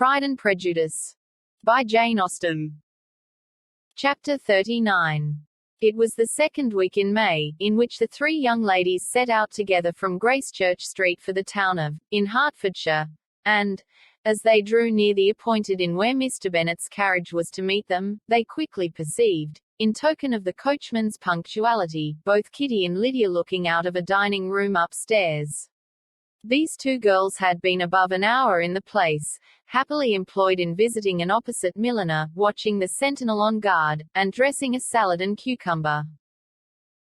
Pride and Prejudice. By Jane Austen. Chapter 39. It was the second week in May, in which the three young ladies set out together from Gracechurch Street for the town of, in Hertfordshire, and, as they drew near the appointed inn where Mr. Bennet's carriage was to meet them, they quickly perceived, in token of the coachman's punctuality, both Kitty and Lydia looking out of a dining room upstairs. These two girls had been above an hour in the place, happily employed in visiting an opposite milliner, watching the sentinel on guard, and dressing a salad and cucumber.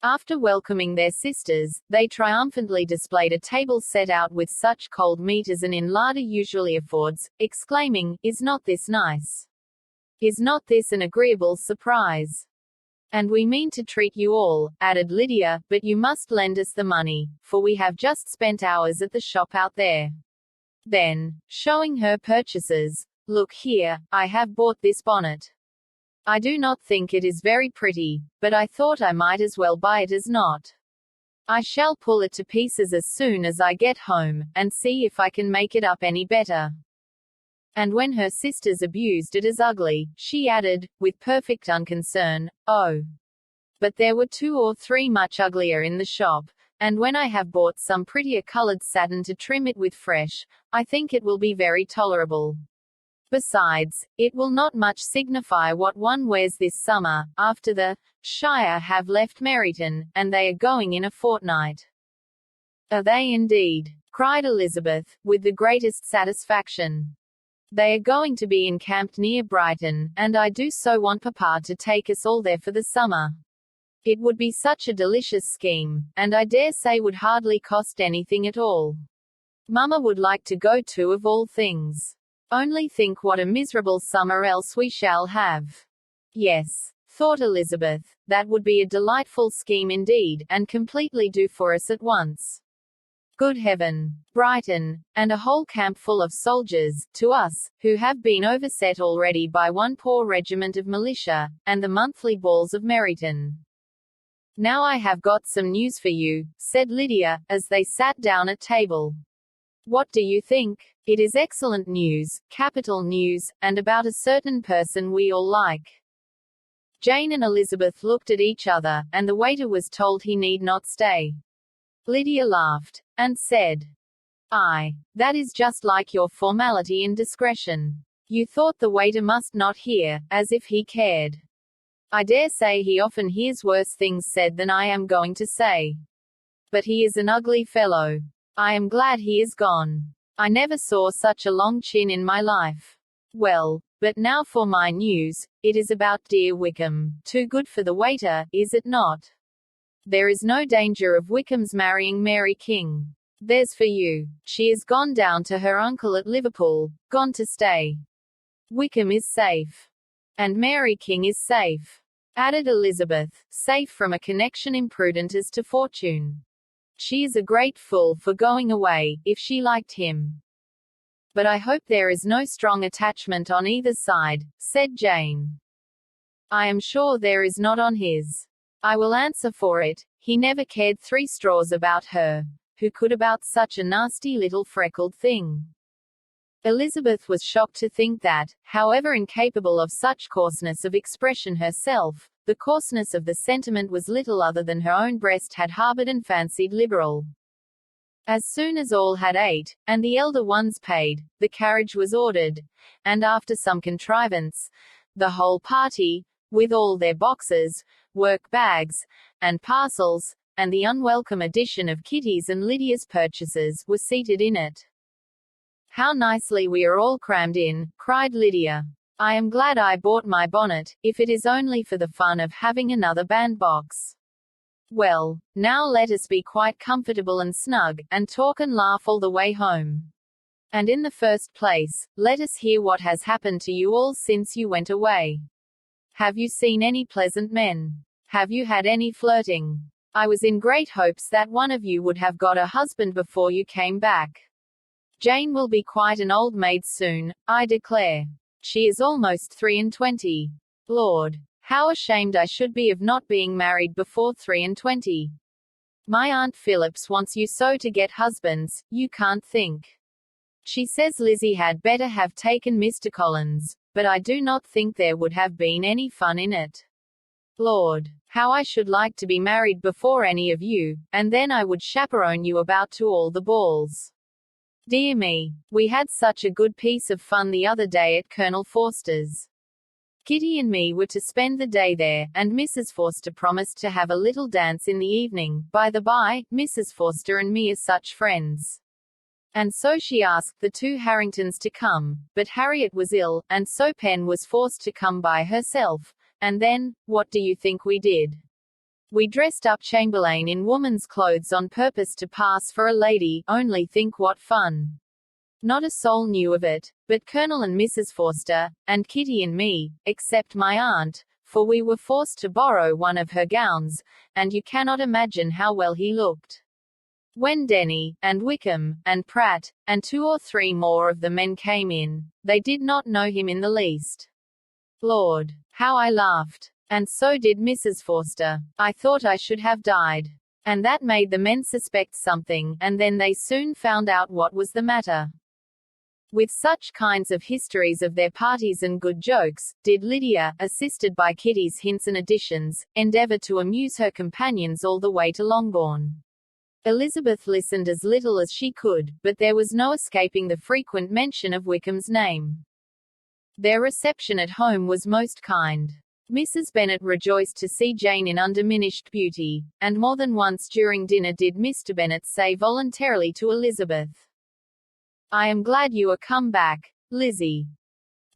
After welcoming their sisters, they triumphantly displayed a table set out with such cold meat as an inn larder usually affords, exclaiming, "Is not this nice? Is not this an agreeable surprise? And we mean to treat you all," added Lydia, "but you must lend us the money, for we have just spent hours at the shop out there." Then, showing her purchases, "Look here, I have bought this bonnet. I do not think it is very pretty, but I thought I might as well buy it as not. I shall pull it to pieces as soon as I get home, and see if I can make it up any better." And when her sisters abused it as ugly, she added, with perfect unconcern, "Oh, but there were 2 or 3 much uglier in the shop, and when I have bought some prettier colored satin to trim it with fresh, I think it will be very tolerable. Besides, it will not much signify what one wears this summer, after the Shire have left Meryton, and they are going in a fortnight." "Are they indeed?" cried Elizabeth, with the greatest satisfaction. "They are going to be encamped near Brighton, and I do so want Papa to take us all there for the summer. It would be such a delicious scheme, and I dare say would hardly cost anything at all. Mamma would like to go too of all things. Only think what a miserable summer else we shall have." "Yes," thought Elizabeth, "that would be a delightful scheme indeed, and completely do for us at once. Good heaven! Brighton, and a whole camp full of soldiers, to us, who have been overset already by one poor regiment of militia, and the monthly balls of Meryton." "Now I have got some news for you," said Lydia, as they sat down at table. "What do you think? It is excellent news, capital news, and about a certain person we all like." Jane and Elizabeth looked at each other, and the waiter was told he need not stay. Lydia laughed, and said, "That is just like your formality and discretion. You thought the waiter must not hear, as if he cared. I dare say he often hears worse things said than I am going to say. But he is an ugly fellow. I am glad he is gone. I never saw such a long chin in my life. Well, but now for my news. It is about dear Wickham. Too good for the waiter, is it not? There is no danger of Wickham's marrying Mary King. There's for you. She is gone down to her uncle at Liverpool, gone to stay. Wickham is safe. And Mary King is safe," added Elizabeth, "safe from a connection imprudent as to fortune. She is a great fool for going away, if she liked him." "But I hope there is no strong attachment on either side," said Jane. "I am sure there is not on his. I will answer for it, he never cared 3 straws about her. Who could about such a nasty little freckled thing?" Elizabeth was shocked to think that, however incapable of such coarseness of expression herself, the coarseness of the sentiment was little other than her own breast had harbored and fancied liberal. As soon as all had ate, and the elder ones paid, the carriage was ordered, and after some contrivance, the whole party, with all their boxes, work-bags, and parcels, and the unwelcome addition of Kitty's and Lydia's purchases, were seated in it. "How nicely we are all crammed in," cried Lydia. "I am glad I bought my bonnet, if it is only for the fun of having another bandbox. Well, now let us be quite comfortable and snug, and talk and laugh all the way home. And in the first place, let us hear what has happened to you all since you went away. Have you seen any pleasant men? Have you had any flirting? I was in great hopes that one of you would have got a husband before you came back. Jane will be quite an old maid soon, I declare. She is almost 23. Lord, how ashamed I should be of not being married before 23. My Aunt Phillips wants you so to get husbands, you can't think. She says Lizzie had better have taken Mr. Collins, but I do not think there would have been any fun in it. Lord, how I should like to be married before any of you, and then I would chaperone you about to all the balls. Dear me, we had such a good piece of fun the other day at Colonel Forster's. Kitty and me were to spend the day there, and Mrs. Forster promised to have a little dance in the evening. By the by, Mrs. Forster and me are such friends. And so she asked the two Harringtons to come, but Harriet was ill, and so Pen was forced to come by herself. And then, what do you think we did? We dressed up Chamberlain in woman's clothes on purpose to pass for a lady. Only think what fun. Not a soul knew of it, but Colonel and Mrs. Forster, and Kitty and me, except my aunt, for we were forced to borrow one of her gowns, and you cannot imagine how well he looked. When Denny, and Wickham, and Pratt, and 2 or 3 more of the men came in, they did not know him in the least. Lord, how I laughed! And so did Mrs. Forster. I thought I should have died. And that made the men suspect something, and then they soon found out what was the matter. With such kinds of histories of their parties and good jokes, did Lydia, assisted by Kitty's hints and additions, endeavour to amuse her companions all the way to Longbourn. Elizabeth listened as little as she could, but there was no escaping the frequent mention of Wickham's name. Their reception at home was most kind. Mrs. Bennet rejoiced to see Jane in undiminished beauty, and more than once during dinner did Mr. Bennet say voluntarily to Elizabeth, "I am glad you are come back, Lizzie."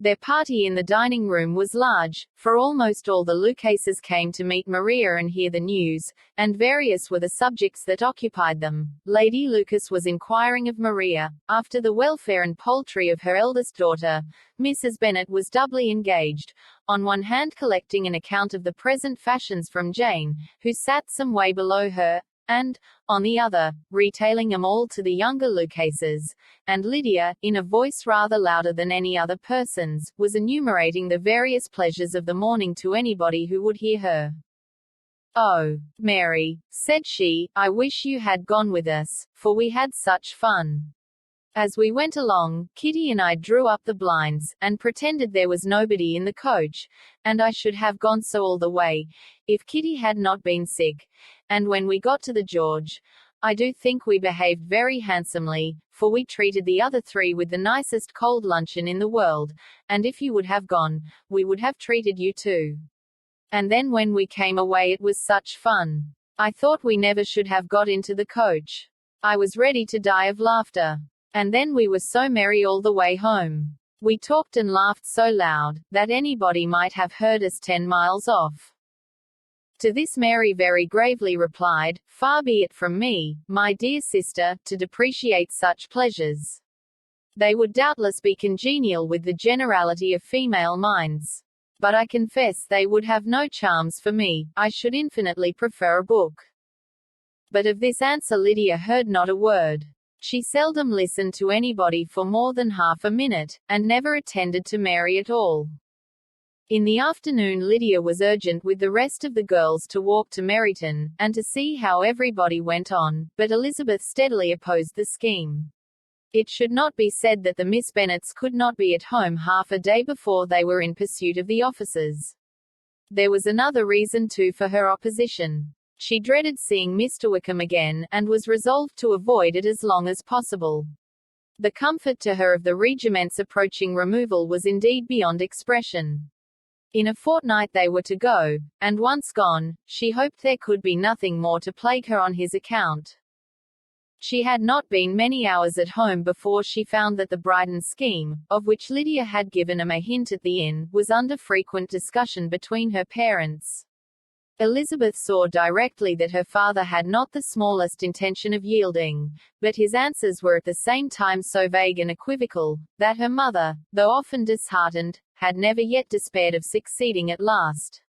Their party in the dining room was large, for almost all the Lucases came to meet Maria and hear the news, and various were the subjects that occupied them. Lady Lucas was inquiring of Maria, after the welfare and poultry of her eldest daughter. Mrs. Bennet was doubly engaged, on one hand collecting an account of the present fashions from Jane, who sat some way below her, and, on the other, retailing them all to the younger Lucases, and Lydia, in a voice rather louder than any other person's, was enumerating the various pleasures of the morning to anybody who would hear her. "Oh, Mary," said she, "I wish you had gone with us, for we had such fun." As we went along, Kitty and I drew up the blinds, and pretended there was nobody in the coach, and I should have gone so all the way, if Kitty had not been sick. And when we got to the George, I do think we behaved very handsomely, for we treated the other 3 with the nicest cold luncheon in the world, and if you would have gone, we would have treated you too. And then when we came away it was such fun. I thought we never should have got into the coach. I was ready to die of laughter. And then we were so merry all the way home. We talked and laughed so loud, that anybody might have heard us 10 miles off. To this Mary very gravely replied, "Far be it from me, my dear sister, to depreciate such pleasures. They would doubtless be congenial with the generality of female minds. But I confess they would have no charms for me. I should infinitely prefer a book." But of this answer Lydia heard not a word. She seldom listened to anybody for more than half a minute, and never attended to Mary at all. In the afternoon Lydia was urgent with the rest of the girls to walk to Meryton, and to see how everybody went on, but Elizabeth steadily opposed the scheme. It should not be said that the Miss Bennets could not be at home half a day before they were in pursuit of the officers. There was another reason too for her opposition. She dreaded seeing Mr. Wickham again, and was resolved to avoid it as long as possible. The comfort to her of the regiment's approaching removal was indeed beyond expression. In a fortnight they were to go, and once gone, she hoped there could be nothing more to plague her on his account. She had not been many hours at home before she found that the Brighton scheme, of which Lydia had given them a hint at the inn, was under frequent discussion between her parents. Elizabeth saw directly that her father had not the smallest intention of yielding, but his answers were at the same time so vague and equivocal, that her mother, though often disheartened, had never yet despaired of succeeding at last.